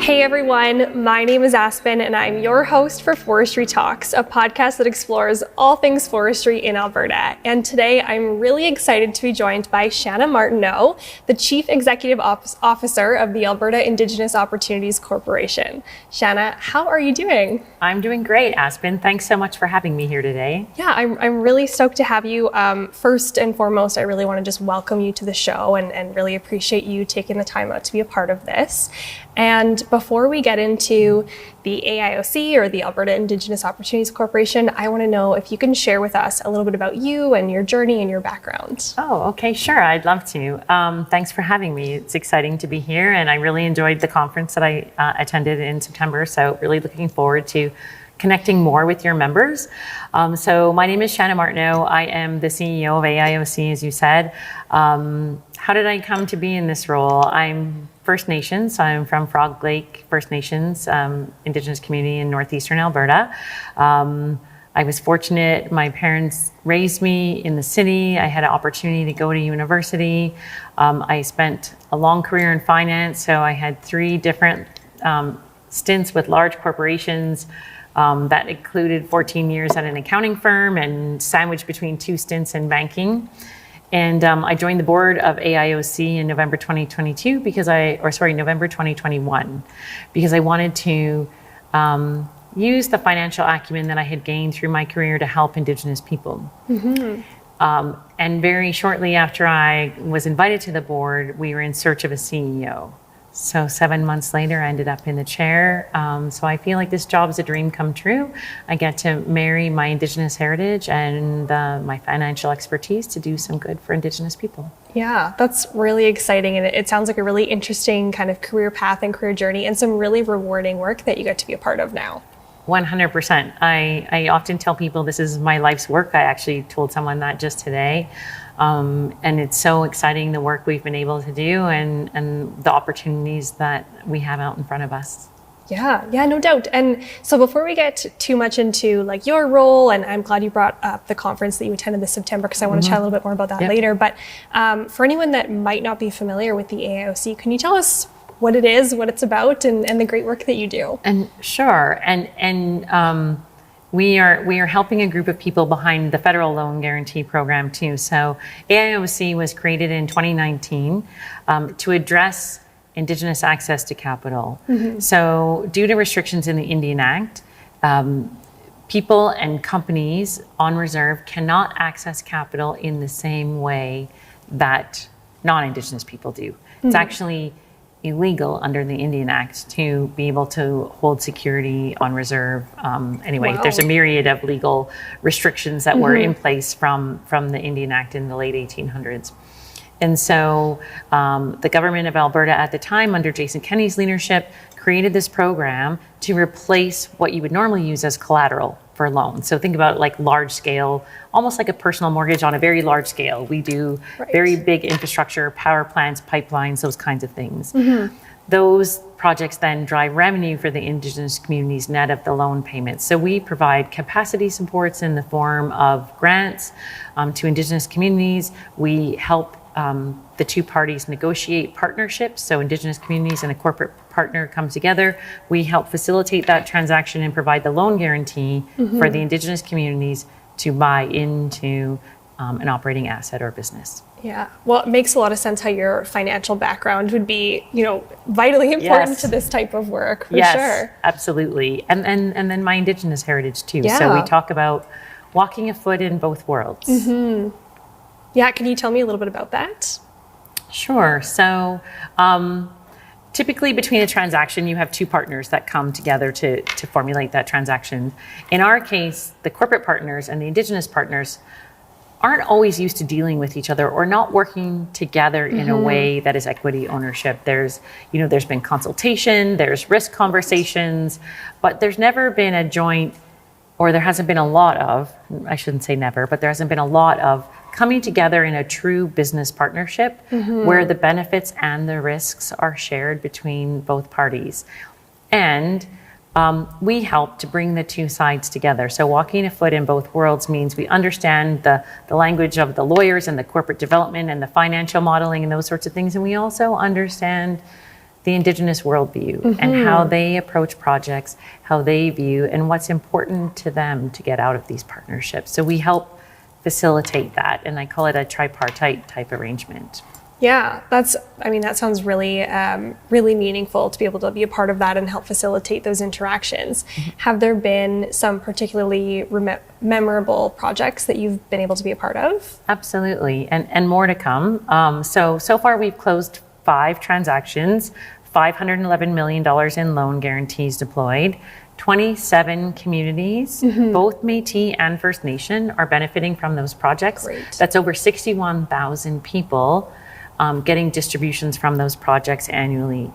Hey everyone, my name is Aspen and I'm your host for Forestry Talks, a podcast that explores all things forestry in Alberta. And today I'm really excited to be joined by Chana Martineau, the Chief Executive Officer of the Alberta Indigenous Opportunities Corporation. Chana, how are you doing? I'm doing great, Aspen. Thanks so much for having me here today. Yeah, I'm really stoked to have you. First and foremost, I really want to just welcome you to the show and really appreciate you taking the time out to be a part of this. And before we get into the AIOC or the Alberta Indigenous Opportunities Corporation, I want to know if you can share with us a little bit about you and your journey and your background. Oh, okay, sure. I'd love to. Thanks for having me. It's exciting to be here, and I really enjoyed the conference that I attended in September, so really looking forward to connecting more with your members. So my name is Chana Martineau. I am the CEO of AIOC, as you said. How did I come to be in this role? I'm First Nations. I'm from Frog Lake First Nations, Indigenous community in northeastern Alberta. I was fortunate. My parents raised me in the city. I had an opportunity to go to university. I spent a long career in finance, so I had 3 different stints with large corporations. That included 14 years at an accounting firm and sandwiched between 2 stints in banking. And I joined the board of AIOC in November 2021 because I wanted to use the financial acumen that I had gained through my career to help Indigenous people. Mm-hmm. And very shortly after I was invited to the board, we were in search of a CEO. So 7 months later, I ended up in the chair. So I feel like this job is a dream come true. I get to marry my Indigenous heritage and my financial expertise to do some good for Indigenous people. Yeah, that's really exciting. And it sounds like a really interesting kind of career path and career journey and some really rewarding work that you get to be a part of now. 100%. I often tell people this is my life's work. I actually told someone that just today. And it's so exciting, the work we've been able to do and the opportunities that we have out in front of us. Yeah, no doubt. And so before we get too much into like your role, and I'm glad you brought up the conference that you attended this September because I want to chat a little bit more about that later. But for anyone that might not be familiar with the AIOC, can you tell us what it is, what it's about, and the great work that you do? And sure. And we are helping a group of people behind the federal loan guarantee program too. So AIOC was created in 2019 to address Indigenous access to capital. Mm-hmm. So due to restrictions in the Indian Act, people and companies on reserve cannot access capital in the same way that non-Indigenous people do. Mm-hmm. It's actually illegal under the Indian Act to be able to hold security on reserve. Wow. There's a myriad of legal restrictions that were in place from the Indian Act in the late 1800s. And so the government of Alberta at the time, under Jason Kenney's leadership, created this program to replace what you would normally use as collateral for loans. So think about like large scale, almost like a personal mortgage on a very large scale. We do very big infrastructure, power plants, pipelines, those kinds of things. Mm-hmm. Those projects then drive revenue for the Indigenous communities net of the loan payments. So we provide capacity supports in the form of grants to Indigenous communities. We help the 2 parties negotiate partnerships. So Indigenous communities and a corporate partner come together. We help facilitate that transaction and provide the loan guarantee for the Indigenous communities to buy into an operating asset or business. Yeah, well, it makes a lot of sense how your financial background would be, vitally important to this type of work, for sure. Absolutely. And then my Indigenous heritage too. Yeah. So we talk about walking a foot in both worlds. Mm-hmm. Yeah, can you tell me a little bit about that? Sure. So typically between a transaction, you have 2 partners that come together to formulate that transaction. In our case, the corporate partners and the Indigenous partners aren't always used to dealing with each other or not working together in a way that is equity ownership. There's been consultation, there's risk conversations, but there's never been a joint, or there hasn't been a lot of, I shouldn't say never, but there hasn't been a lot of coming together in a true business partnership where the benefits and the risks are shared between both parties. And we help to bring the 2 sides together. So walking a foot in both worlds means we understand the language of the lawyers and the corporate development and the financial modeling and those sorts of things. And we also understand the Indigenous worldview and how they approach projects, how they view, and what's important to them to get out of these partnerships. So we help facilitate that, and I call it a tripartite type arrangement. Yeah, that sounds really, really meaningful to be able to be a part of that and help facilitate those interactions. Have there been some particularly memorable projects that you've been able to be a part of? Absolutely, and more to come. So far we've closed 5 transactions, $511 million in loan guarantees deployed. 27 communities, both Métis and First Nation, are benefiting from those projects. Great. That's over 61,000 people getting distributions from those projects annually.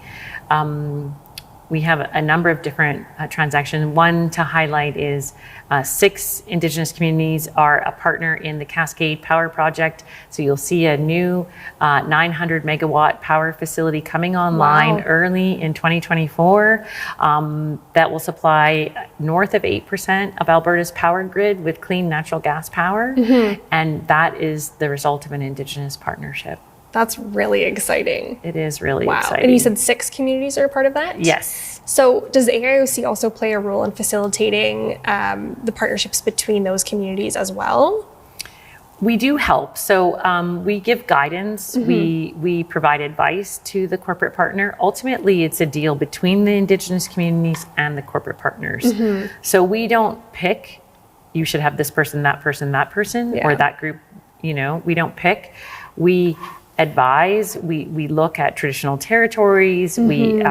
We have a number of different transactions. One to highlight is 6 Indigenous communities are a partner in the Cascade Power Project. So you'll see a new 900 megawatt power facility coming online early in 2024 that will supply north of 8% of Alberta's power grid with clean natural gas power. And that is the result of an Indigenous partnership. That's really exciting. It is really exciting. And you said 6 communities are a part of that? Yes. So does the AIOC also play a role in facilitating the partnerships between those communities as well? We do help. So we give guidance. We provide advice to the corporate partner. Ultimately, it's a deal between the Indigenous communities and the corporate partners. So we don't pick, you should have this person, that person, or that group. We don't pick. We advise, we look at traditional territories, we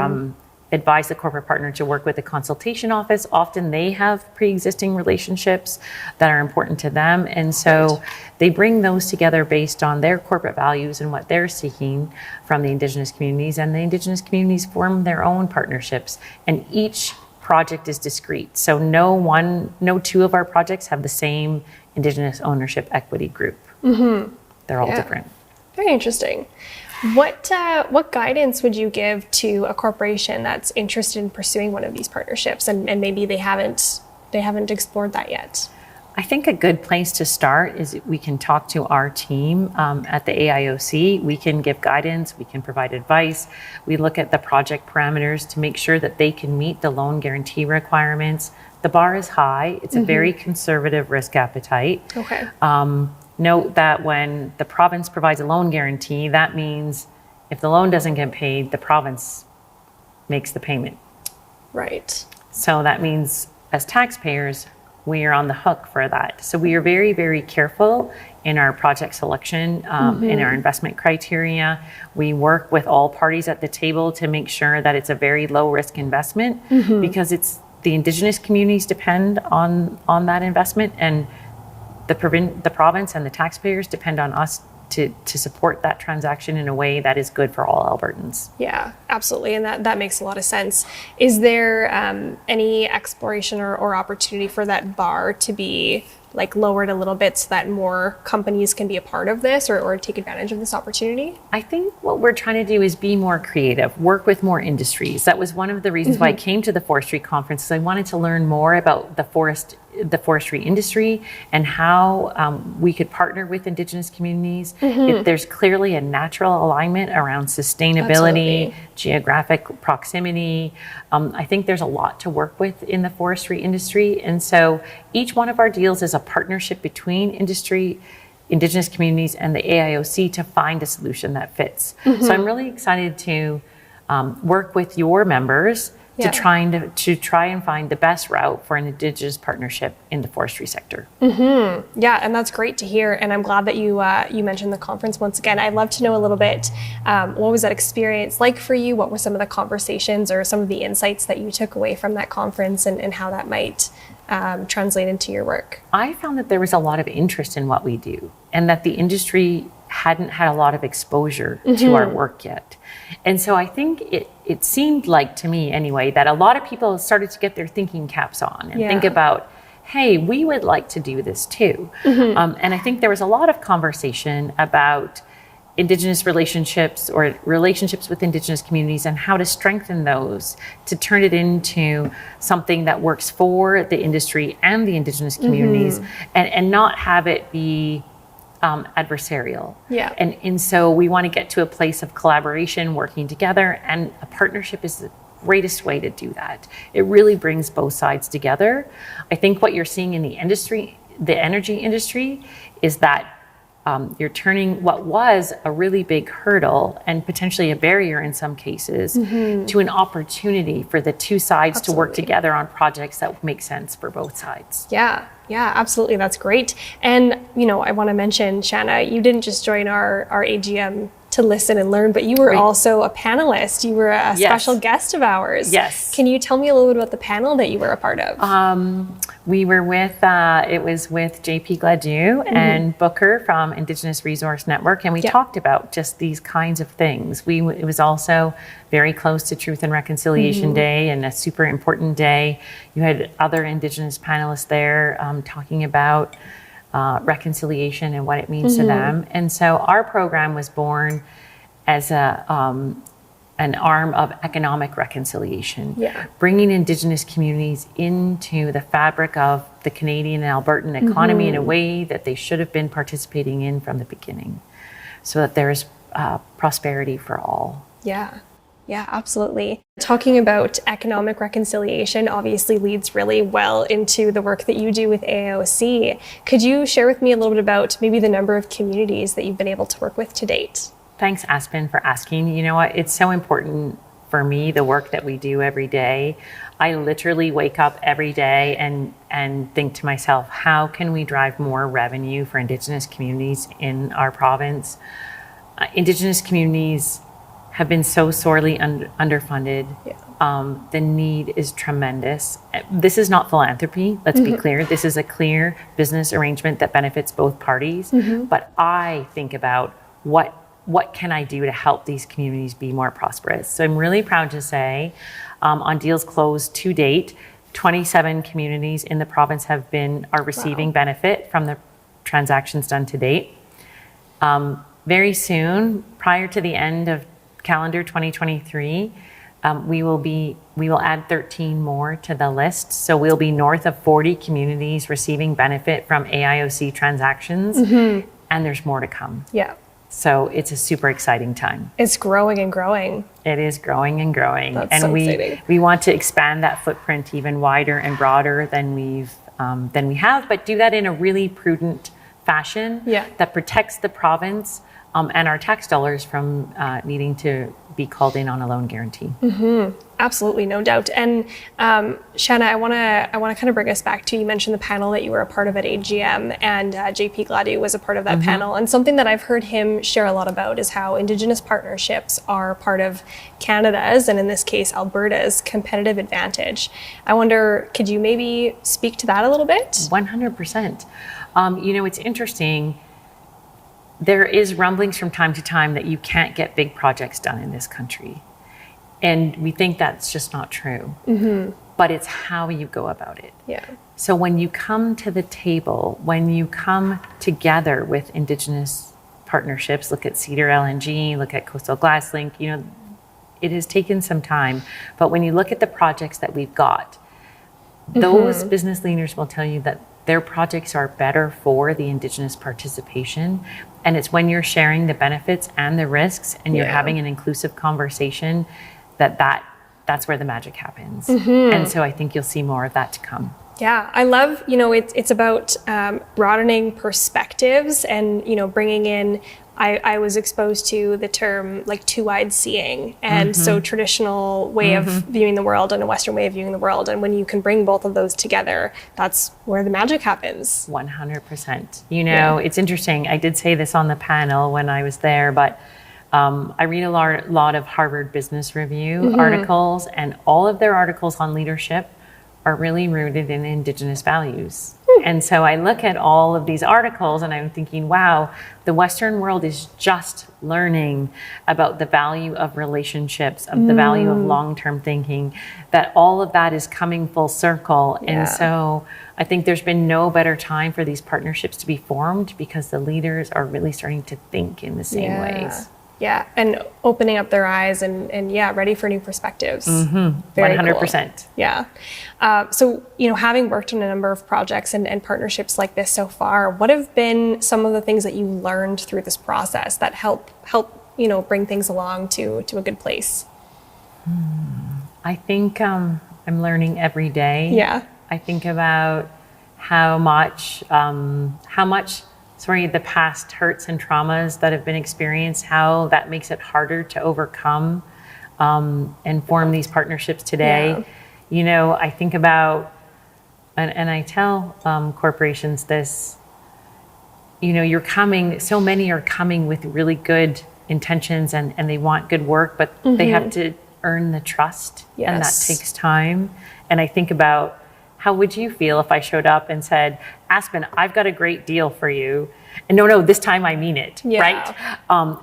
advise the corporate partner to work with a consultation office. Often they have pre-existing relationships that are important to them. And so they bring those together based on their corporate values and what they're seeking from the Indigenous communities. And the Indigenous communities form their own partnerships. And each project is discrete. So no 2 of our projects have the same Indigenous ownership equity group. They're all different. Very interesting. What guidance would you give to a corporation that's interested in pursuing one of these partnerships and maybe they haven't explored that yet? I think a good place to start is we can talk to our team at the AIOC. We can give guidance, we can provide advice. We look at the project parameters to make sure that they can meet the loan guarantee requirements. The bar is high. It's a very conservative risk appetite. Okay. Note that when the province provides a loan guarantee, that means if the loan doesn't get paid, the province makes the payment. Right. So that means as taxpayers, we are on the hook for that. So we are very, very careful in our project selection, in our investment criteria. We work with all parties at the table to make sure that it's a very low risk investment because it's the Indigenous communities depend on that investment, and the province and the taxpayers depend on us to support that transaction in a way that is good for all Albertans. Yeah, absolutely. And that makes a lot of sense. Is there any exploration or opportunity for that bar to be lowered a little bit so that more companies can be a part of this or take advantage of this opportunity? I think what we're trying to do is be more creative, work with more industries. That was one of the reasons why I came to the Forestry Conference, is I wanted to learn more about the forestry industry and how we could partner with Indigenous communities. There's clearly a natural alignment around sustainability, geographic proximity. I think there's a lot to work with in the forestry industry. And so each one of our deals is a partnership between industry, Indigenous communities, and the AIOC to find a solution that fits. So I'm really excited to work with your members to try and find the best route for an Indigenous partnership in the forestry sector. Yeah, and that's great to hear. And I'm glad that you mentioned the conference once again. I'd love to know a little bit, what was that experience like for you? What were some of the conversations or some of the insights that you took away from that conference and how that might translate into your work? I found that there was a lot of interest in what we do and that the industry hadn't had a lot of exposure to our work yet. And so I think it seemed like, to me anyway, that a lot of people started to get their thinking caps on and think about, hey, we would like to do this too. And I think there was a lot of conversation about Indigenous relationships or relationships with Indigenous communities and how to strengthen those to turn it into something that works for the industry and the Indigenous communities and not have it be adversarial. Yeah. And so we want to get to a place of collaboration, working together, and a partnership is the greatest way to do that. It really brings both sides together. I think what you're seeing in the industry, the energy industry, is that you're turning what was a really big hurdle and potentially a barrier in some cases to an opportunity for the two sides to work together on projects that make sense for both sides. Yeah, absolutely. That's great. And, I want to mention, Chana, you didn't just join our AGM to listen and learn, but you were also a panelist. You were a special guest of ours. Yes. Can you tell me a little bit about the panel that you were a part of? We were with, it was with JP Gladue and Booker from Indigenous Resource Network, and we talked about just these kinds of things. It was also very close to Truth and Reconciliation Day, and a super important day. You had other Indigenous panelists there talking about reconciliation and what it means to them. And so our program was born as an arm of economic reconciliation, bringing Indigenous communities into the fabric of the Canadian and Albertan economy in a way that they should have been participating in from the beginning, so that there's prosperity for all. Yeah, absolutely. Talking about economic reconciliation obviously leads really well into the work that you do with AIOC. Could you share with me a little bit about maybe the number of communities that you've been able to work with to date? Thanks, Aspen, for asking. You know what? It's so important for me, the work that we do every day. I literally wake up every day and think to myself, how can we drive more revenue for Indigenous communities in our province? Indigenous communities have been so sorely underfunded. The need is tremendous. This is not philanthropy, let's be clear. This is a clear business arrangement that benefits both parties. But I think about what can I do to help these communities be more prosperous? So I'm really proud to say, on deals closed to date, 27 communities in the province are receiving benefit from the transactions done to date. Very soon, prior to the end of calendar 2023, we will add 13 more to the list. So we'll be north of 40 communities receiving benefit from AIOC transactions, and there's more to come. So it's a super exciting time. It's growing and growing. It is growing and growing. That's so exciting. We want to expand that footprint even wider and broader than we have, but do that in a really prudent fashion that protects the province and our tax dollars from needing to be called in on a loan guarantee. Absolutely, no doubt. And Chana, I want to kind of bring us back to, you mentioned the panel that you were a part of at AGM, and JP Gladue was a part of that panel. And something that I've heard him share a lot about is how Indigenous partnerships are part of Canada's, and in this case, Alberta's competitive advantage. I wonder, could you maybe speak to that a little bit? 100%. It's interesting. There is rumblings from time to time that you can't get big projects done in this country. And we think that's just not true. But it's how you go about it. So when you come to the table, when you come together with Indigenous partnerships, look at Cedar LNG, look at Coastal GlassLink, it has taken some time. But when you look at the projects that we've got, those business leaders will tell you that their projects are better for the Indigenous participation. And it's when you're sharing the benefits and the risks and you're having an inclusive conversation that's where the magic happens. And so I think you'll see more of that to come. Yeah, I love, it's about broadening perspectives and, bringing in, I was exposed to the term like two-eyed seeing. And so traditional way of viewing the world and a Western way of viewing the world. And when you can bring both of those together, that's where the magic happens. 100%. It's interesting. I did say this on the panel when I was there, but I read a lot of Harvard Business Review articles, and all of their articles on leadership are really rooted in Indigenous values. And so I look at all of these articles and I'm thinking, wow, the Western world is just learning about the value of relationships, of the value of long-term thinking, that all of that is coming full circle. And so I think there's been no better time for these partnerships to be formed because the leaders are really starting to think in the same ways. Yeah, and opening up their eyes and yeah, ready for new perspectives. Very 100%. cool. Yeah. So, having worked on a number of projects and partnerships like this so far, what have been some of the things that you learned through this process that help bring things along to a good place? I think I'm learning every day. Yeah. I think about how much the past hurts and traumas that have been experienced, how that makes it harder to overcome and form these partnerships today. Yeah. I think about, and I tell corporations this, so many are coming with really good intentions and they want good work, but they have to earn the trust. Yes. And that takes time. And I think about, how would you feel if I showed up and said, Aspen, I've got a great deal for you. And no, this time I mean it, right?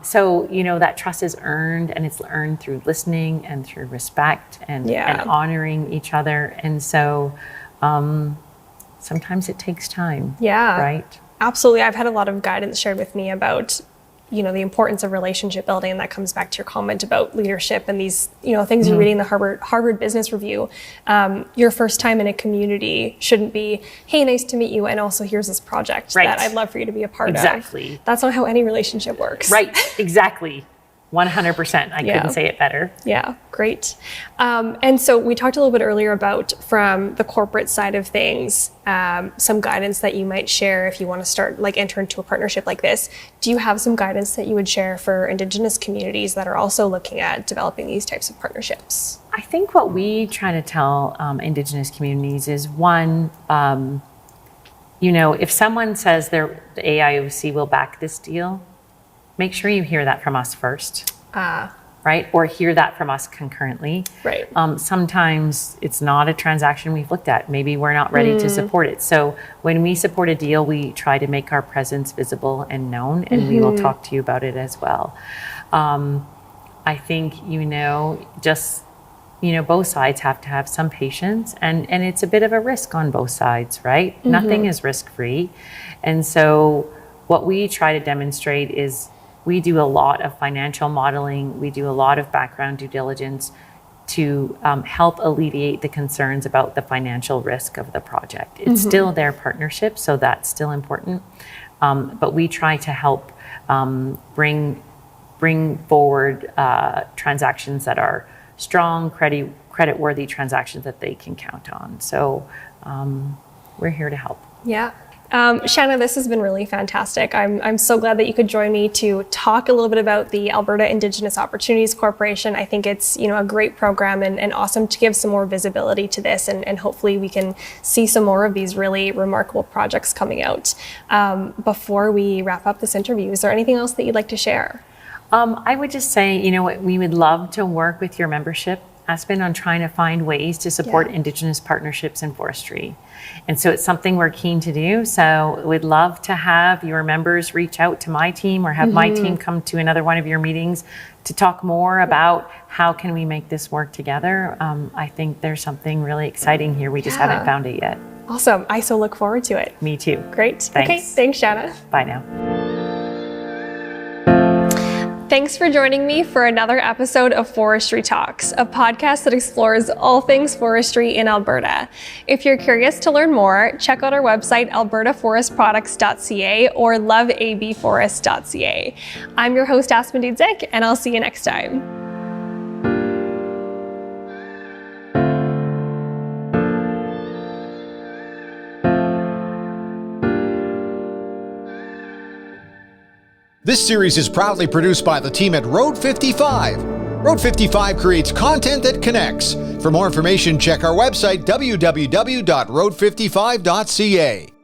So, that trust is earned, and it's earned through listening and through respect and honoring each other. And so sometimes it takes time. Yeah. Right? Absolutely. I've had a lot of guidance shared with me about the importance of relationship building, and that comes back to your comment about leadership and these, things you're reading in the Harvard Business Review. Your first time in a community shouldn't be, hey, nice to meet you, and also here's this project that I'd love for you to be a part of. Exactly. That's not how any relationship works. Right. Exactly. 100%. I couldn't say it better. Yeah, great. And so we talked a little bit earlier about, from the corporate side of things, some guidance that you might share if you want to start, enter into a partnership like this. Do you have some guidance that you would share for Indigenous communities that are also looking at developing these types of partnerships? I think what we try to tell Indigenous communities is, one, if someone says the AIOC will back this deal, make sure you hear that from us first, right? Or hear that from us concurrently. Right. Sometimes it's not a transaction we've looked at. Maybe we're not ready to support it. So when we support a deal, we try to make our presence visible and known, and we will talk to you about it as well. I think, both sides have to have some patience, and it's a bit of a risk on both sides, right? Nothing is risk-free. And so what we try to demonstrate is, we do a lot of financial modeling. We do a lot of background due diligence to help alleviate the concerns about the financial risk of the project. It's still their partnership, so that's still important. But we try to help bring forward transactions that are strong, credit-worthy transactions that they can count on. So we're here to help. Yeah. Chana, this has been really fantastic. I'm so glad that you could join me to talk a little bit about the Alberta Indigenous Opportunities Corporation. I think it's a great program and awesome to give some more visibility to this, and hopefully we can see some more of these really remarkable projects coming out. Before we wrap up this interview, is there anything else that you'd like to share? I would just say, we would love to work with your membership, Aspen, on trying to find ways to support Indigenous partnerships in forestry. And so it's something we're keen to do. So we'd love to have your members reach out to my team, or have my team come to another one of your meetings to talk more about how can we make this work together. I think there's something really exciting here. We just haven't found it yet. Awesome. I so look forward to it. Me too. Great. Thanks. Okay. Thanks, Chana. Bye now. Thanks for joining me for another episode of Forestry Talks, a podcast that explores all things forestry in Alberta. If you're curious to learn more, check out our website, albertaforestproducts.ca or loveabforest.ca. I'm your host, Aspen Dudzik, and I'll see you next time. This series is proudly produced by the team at Road 55. Road 55 creates content that connects. For more information, check our website, www.road55.ca.